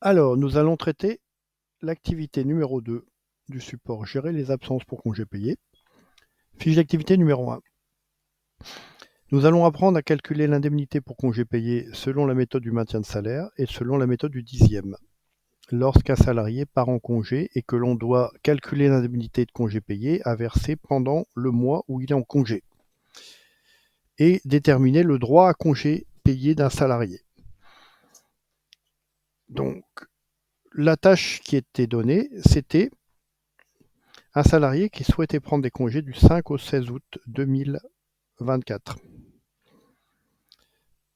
Alors, nous allons traiter l'activité numéro 2 du support gérer les absences pour congés payés. Fiche d'activité numéro 1. Nous allons apprendre à calculer l'indemnité pour congés payés selon la méthode du maintien de salaire et selon la méthode du dixième. Lorsqu'un salarié part en congé et que l'on doit calculer l'indemnité de congés payés à verser pendant le mois où il est en congé et déterminer le droit à congé payé d'un salarié. Donc, la tâche qui était donnée, c'était un salarié qui souhaitait prendre des congés du 5 au 16 août 2024.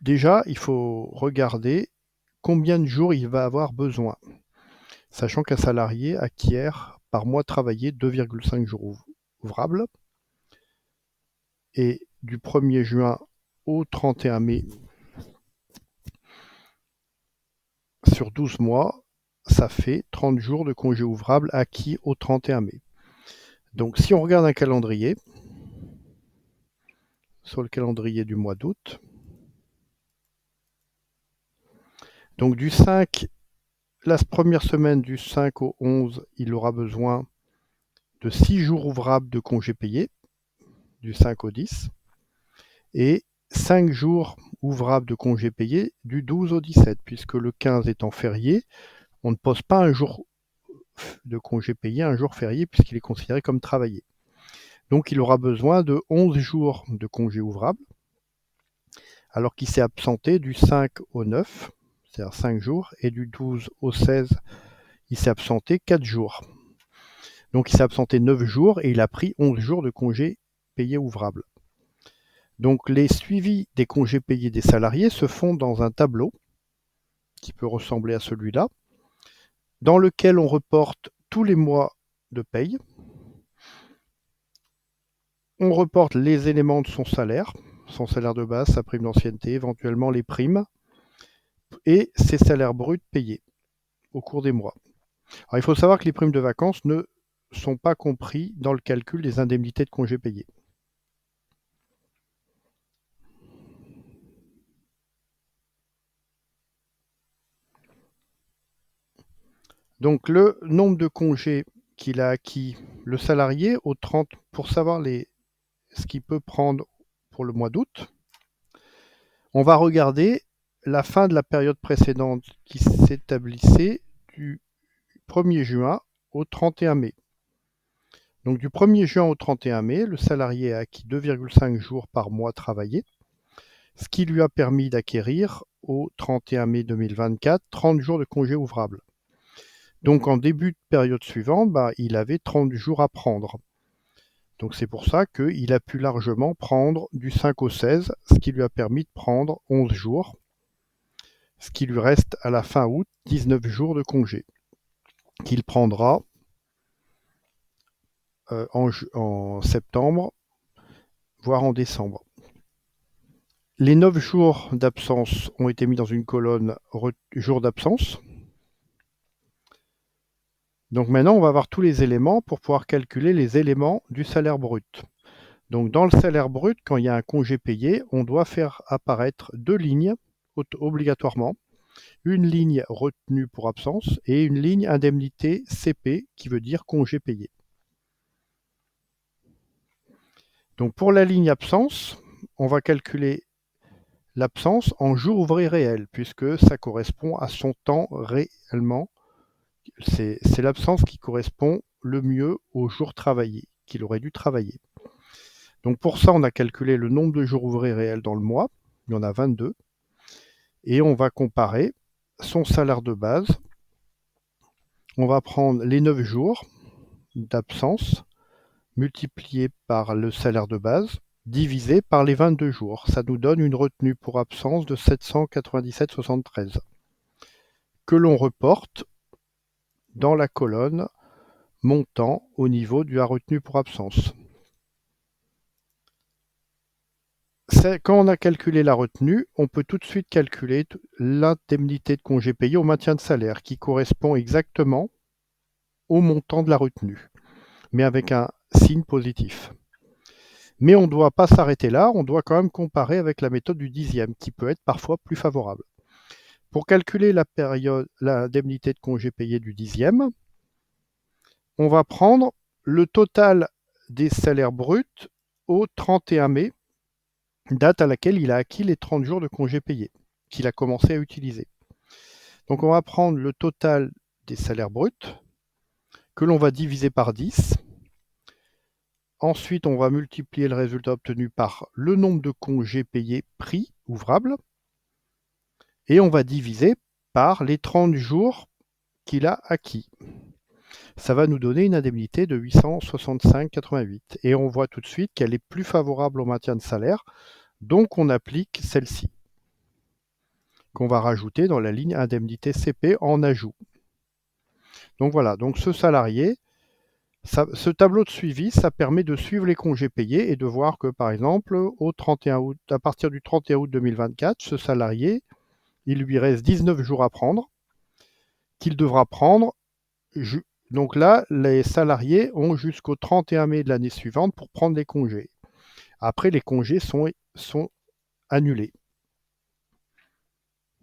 Déjà, il faut regarder combien de jours il va avoir besoin, sachant qu'un salarié acquiert par mois travaillé 2,5 jours ouvrables. Et du 1er juin au 31 mai, sur 12 mois, ça fait 30 jours de congés ouvrables acquis au 31 mai. Donc si on regarde un calendrier, sur le calendrier du mois d'août, donc du 5, la première semaine du 5 au 11, il aura besoin de 6 jours ouvrables de congés payés, du 5 au 10, et 5 jours ouvrables de congés payés du 12 au 17, puisque le 15 étant férié, on ne pose pas un jour de congé payé, un jour férié, puisqu'il est considéré comme travaillé. Donc il aura besoin de 11 jours de congés ouvrables, alors qu'il s'est absenté du 5 au 9, c'est-à-dire 5 jours, et du 12 au 16, il s'est absenté 4 jours. Donc il s'est absenté 9 jours et il a pris 11 jours de congés payés ouvrables. Donc les suivis des congés payés des salariés se font dans un tableau qui peut ressembler à celui-là, dans lequel on reporte tous les mois de paye. On reporte les éléments de son salaire de base, sa prime d'ancienneté, éventuellement les primes et ses salaires bruts payés au cours des mois. Alors, il faut savoir que les primes de vacances ne sont pas compris dans le calcul des indemnités de congés payés. Donc le nombre de congés qu'il a acquis, le salarié, au 30, pour savoir ce qu'il peut prendre pour le mois d'août, on va regarder la fin de la période précédente qui s'établissait du 1er juin au 31 mai. Donc du 1er juin au 31 mai, le salarié a acquis 2,5 jours par mois travaillé, ce qui lui a permis d'acquérir au 31 mai 2024 30 jours de congés ouvrables. Donc en début de période suivante, il avait 30 jours à prendre. Donc c'est pour ça qu'il a pu largement prendre du 5 au 16, ce qui lui a permis de prendre 11 jours, ce qui lui reste à la fin août 19 jours de congé, qu'il prendra en septembre, voire en décembre. Les 9 jours d'absence ont été mis dans une colonne jours d'absence. Donc maintenant, on va avoir tous les éléments pour pouvoir calculer les éléments du salaire brut. Donc dans le salaire brut, quand il y a un congé payé, on doit faire apparaître deux lignes obligatoirement. Une ligne retenue pour absence et une ligne indemnité CP qui veut dire congé payé. Donc pour la ligne absence, on va calculer l'absence en jours ouvrés réels puisque ça correspond à son temps réellement. C'est l'absence qui correspond le mieux au jour travaillé, qu'il aurait dû travailler. Donc pour ça, on a calculé le nombre de jours ouvrés réels dans le mois. Il y en a 22. Et on va comparer son salaire de base. On va prendre les 9 jours d'absence multiplié par le salaire de base divisé par les 22 jours. Ça nous donne une retenue pour absence de 797,73 que l'on reporte dans la colonne montant au niveau de la retenue pour absence. Quand on a calculé la retenue, on peut tout de suite calculer l'indemnité de congé payé au maintien de salaire qui correspond exactement au montant de la retenue, mais avec un signe positif. Mais on ne doit pas s'arrêter là, on doit quand même comparer avec la méthode du dixième qui peut être parfois plus favorable. Pour calculer l'indemnité de congé payé du 10e, on va prendre le total des salaires bruts au 31 mai, date à laquelle il a acquis les 30 jours de congé payé qu'il a commencé à utiliser. Donc on va prendre le total des salaires bruts que l'on va diviser par 10. Ensuite, on va multiplier le résultat obtenu par le nombre de congés payés pris ouvrables et on va diviser par les 30 jours qu'il a acquis. Ça va nous donner une indemnité de 865,88. Et on voit tout de suite qu'elle est plus favorable au maintien de salaire, donc on applique celle-ci, qu'on va rajouter dans la ligne indemnité CP en ajout. Donc voilà, donc ce salarié, ce tableau de suivi, ça permet de suivre les congés payés et de voir que, par exemple, à partir du 31 août 2024, ce salarié, il lui reste 19 jours à prendre, qu'il devra prendre. Donc là, les salariés ont jusqu'au 31 mai de l'année suivante pour prendre les congés. Après, les congés sont annulés.